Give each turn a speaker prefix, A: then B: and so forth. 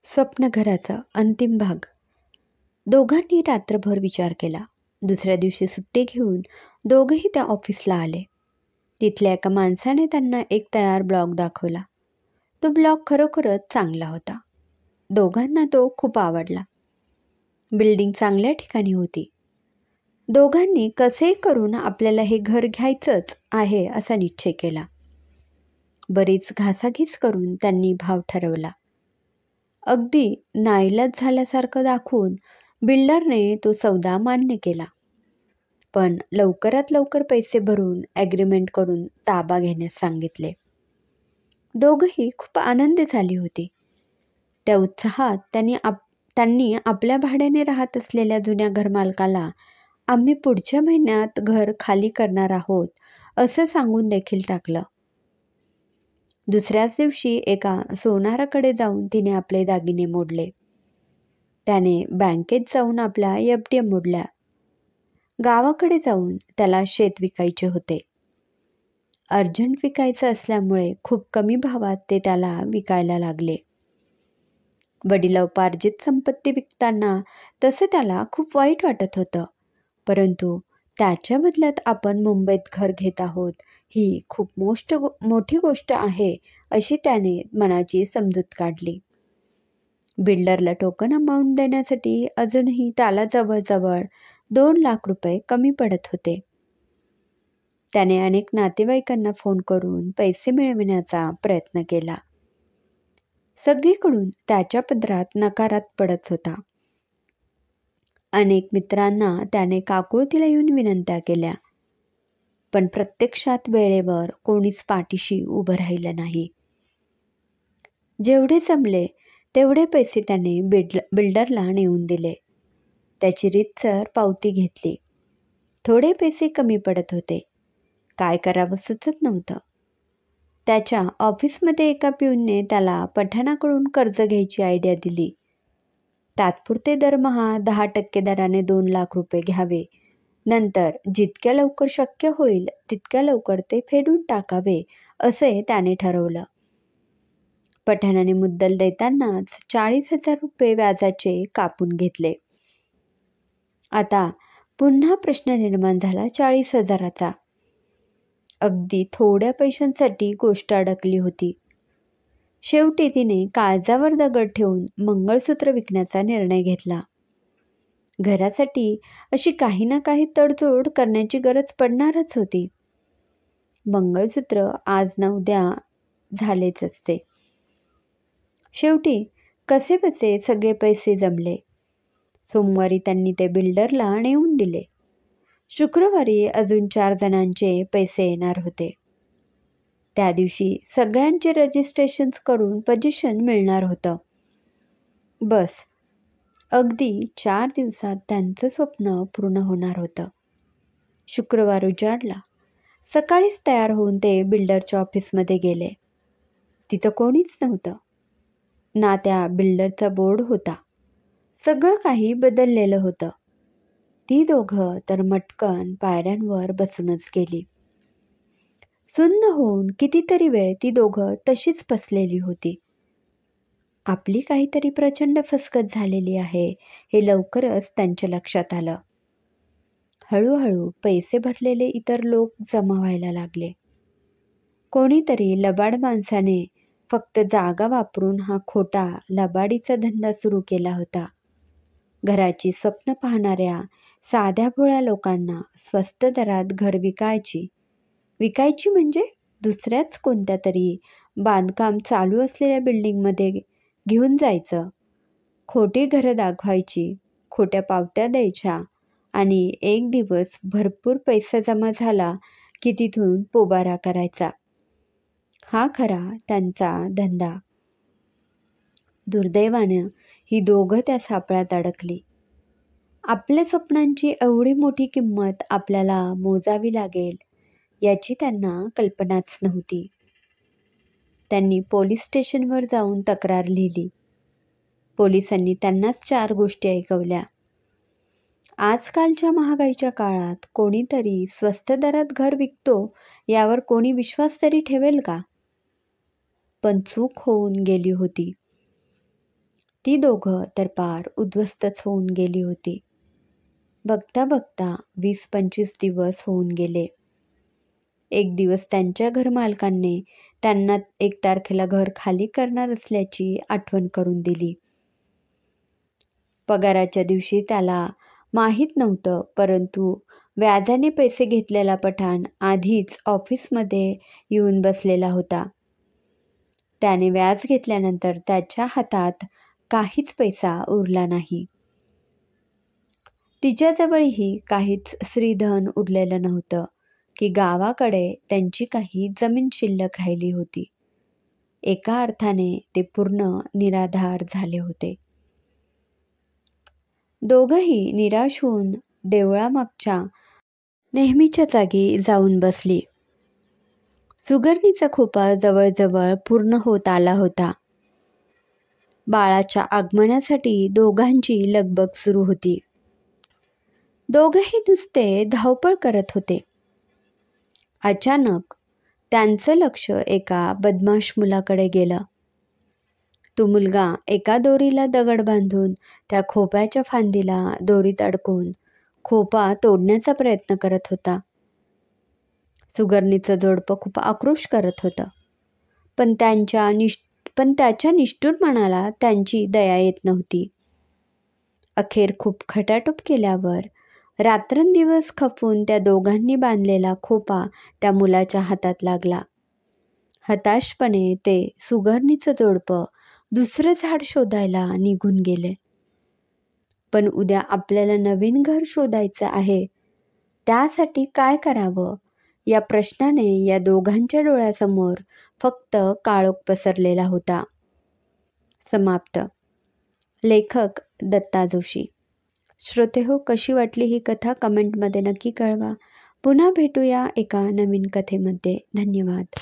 A: स्वप्नघराचा अंतिम भाग. दोघांनी रात्रभर विचार केला. दुसऱ्या दिवशी सुट्टी घेऊन दोघंही त्या ऑफिसला आले. तिथल्या एका माणसाने त्यांना एक तयार ब्लॉग दाखवला. तो ब्लॉग खरोखरच चांगला होता. दोघांना तो खूप आवडला. बिल्डिंग चांगल्या ठिकाणी होती. दोघांनी कसे करून आपल्याला हे घर घ्यायचंच आहे असा निश्चय केला. बरीच घासाघीस करून त्यांनी भाव ठरवला. अगदी नाईलाज झाल्यासारखं दाखवून बिल्डरने तो सौदा मान्य केला. पण लवकरात लवकर पैसे भरून ॲग्रीमेंट करून ताबा घेण्यास सांगितले. दोघंही खूप आनंदी झाली होती. त्या उत्साहात त्यांनी आपल्या भाड्याने राहत असलेल्या जुन्या घरमालकाला आम्ही पुढच्या महिन्यात घर खाली करणार आहोत असं सांगून देखील टाकलं. दुसऱ्याच दिवशी एका सोनाराकडे जाऊन तिने आपले दागिने मोडले. त्याने बँकेत जाऊन आपल्या एफ.डी. मोडल्या. गावाकडे जाऊन त्याला शेत विकायचे होते. अर्जंट विकायचं असल्यामुळे खूप कमी भावात ते त्याला विकायला लागले. वडिलोपार्जित संपत्ती विकताना तसं त्याला खूप वाईट वाटत होतं. परंतु त्याच्या बदल्यात आपण मुंबईत घर घेत आहोत ही खूप मोठी गोष्ट आहे अशी त्याने मनाची समजूत काढली. बिल्डरला टोकन अमाऊंट देण्यासाठी अजूनही त्याला जवळजवळ 2 लाख रुपये कमी पडत होते. त्याने अनेक नातेवाईकांना फोन करून पैसे मिळविण्याचा प्रयत्न केला. सगळीकडून त्याच्या पदरात नकारात पडत होता. अनेक मित्रांना त्याने काकुळतीला येऊन विनंत्या केल्या. पण प्रत्यक्षात वेळेवर कोणीच पाठीशी उभं राहिलं नाही. जेवढे जमले तेवढे पैसे त्याने बिल्डरला नेऊन दिले. त्याची रीतसर पावती घेतली. थोडे पैसे कमी पडत होते. काय करावं सुचत नव्हतं. त्याच्या ऑफिसमध्ये एका पिऊनने त्याला पठाणाकडून कर्ज घ्यायची आयडिया दिली. तात्पुरते दरमहा 10% दराने 2 लाख रुपये घ्यावे. नंतर जितक्या लवकर शक्य होईल तितक्या लवकर ते फेडून टाकावे असे त्याने ठरवलं. पठाणाने मुद्दल देतानाच 40,000 रुपये व्याजाचे कापून घेतले. आता पुन्हा प्रश्न निर्माण झाला 40,000चा. अगदी थोड्या पैशांसाठी गोष्ट अडकली होती. शेवटी तिने काळजावर दगड ठेवून मंगळसूत्र विकण्याचा निर्णय घेतला. घरासाठी अशी काही ना काही तडजोड करण्याची गरज पडणारच होती. मंगळसूत्र आज ना उद्या झालेच असते. शेवटी कसेबसे सगळे पैसे जमले. सोमवारी त्यांनी ते बिल्डरला नेऊन दिले. शुक्रवारी अजून 4 जणांचे पैसे येणार होते. त्या दिवशी सगळ्यांचे रजिस्ट्रेशन्स करून पोझिशन मिळणार होतं. बस अगदी 4 दिवसात त्यांचं स्वप्न पूर्ण होणार होतं. शुक्रवार उजाडला. सकाळीच तयार होऊन ते बिल्डरच्या ऑफिसमध्ये गेले. तिथं कोणीच नव्हतं. ना त्या बिल्डरचा बोर्ड होता. सगळं काही बदललेलं होतं. ती दोघं तर मटकन पायऱ्यांवर बसूनच गेली. सुन्न होऊन कितीतरी वेळ ती दोघं तशीच बसलेली होती. आपली काहीतरी प्रचंड फसगत झालेली आहे हे लवकरच त्यांच्या लक्षात आलं. हळूहळू पैसे भरलेले इतर लोक जमा व्हायला लागले. कोणीतरी लबाड माणसाने फक्त जागा वापरून हा खोटा लबाडीचा धंदा सुरू केला होता. घराची स्वप्न पाहणाऱ्या साध्या भोळ्या लोकांना स्वस्त दरात घर विकायची म्हणजे दुसऱ्याच कोणत्या तरी बांधकाम चालू असलेल्या बिल्डिंगमध्ये घेऊन जायचं. खोटी घरं दाखवायची, खोट्या पावत्या द्यायच्या आणि एक दिवस भरपूर पैसा जमा झाला की तिथून पोबारा करायचा. हा खरा त्यांचा धंदा. दुर्दैवानं ही दोघं त्या सापळ्यात अडकली. आपल्या स्वप्नांची एवढी मोठी किंमत आपल्याला मोजावी लागेल याची त्यांना कल्पनाच नव्हती. त्यांनी पोलीस स्टेशनवर जाऊन तक्रार लिहिली. पोलिसांनी त्यांनाच 4 गोष्टी ऐकवल्या. आजकालच्या महागाईच्या काळात कोणीतरी स्वस्त दरात घर विकतो यावर कोणी विश्वास तरी ठेवेल का? पण चूक होऊन गेली होती. ती दोघं तर पार उद्ध्वस्तच होऊन गेली होती. बघता बघता 20-25 दिवस होऊन गेले. एक दिवस त्यांच्या घरमालकांनी त्यांना 1 तारखेला घर खाली करणार असल्याची आठवण करून दिली. पगाराच्या दिवशी त्याला माहीत नव्हतं, परंतु व्याजाने पैसे घेतलेला पठाण आधीच ऑफिसमध्ये येऊन बसलेला होता. त्याने व्याज घेतल्यानंतर त्याच्या हातात काहीच पैसा उरला नाही. तिच्याजवळही काहीच श्रीधन उरलेलं नव्हतं की गावाकडे त्यांची काही जमीन शिल्लक राहिली होती. एका अर्थाने ते पूर्ण निराधार झाले होते. दोघंही निराश होऊन देवळामागच्या नेहमीच्या जागी जाऊन बसली. सुगरणीचा खोपा जवळजवळ पूर्ण होत आला होता. बाळाच्या आगमनासाठी दोघांची लगबग सुरू होती. दोघंही नुसते धावपळ करत होते. अचानक त्यांचं लक्ष एका बदमाश मुलाकडे गेलं. तो मुलगा एका दोरीला दगड बांधून त्या खोप्याच्या फांदीला दोरीत अडकवून खोपा तोडण्याचा प्रयत्न करत होता. सुगरणीचं जोडपं खूप आक्रोश करत होतं, पण त्याच्या निष्ठुर मनाला त्यांची दया येत नव्हती. अखेर खूप खटाटोप केल्यावर रात्रंदिवस खपून त्या दोघांनी बांधलेला खोपा त्या मुलाच्या हातात लागला. हताशपणे ते सुगरणीचं जोडपं दुसरं झाड शोधायला निघून गेले. पण उद्या आपल्याला नवीन घर शोधायचं आहे, त्यासाठी काय करावं या प्रश्नाने या दोघांच्या डोळ्यासमोर फक्त काळोख पसरलेला होता. समाप्त. लेखक दत्ता जोशी. श्रोतेहो, कशी वाटली ही कथा कमेंटमध्ये नक्की कळवा. पुन्हा भेटूया एका नवीन कथेमध्ये. धन्यवाद.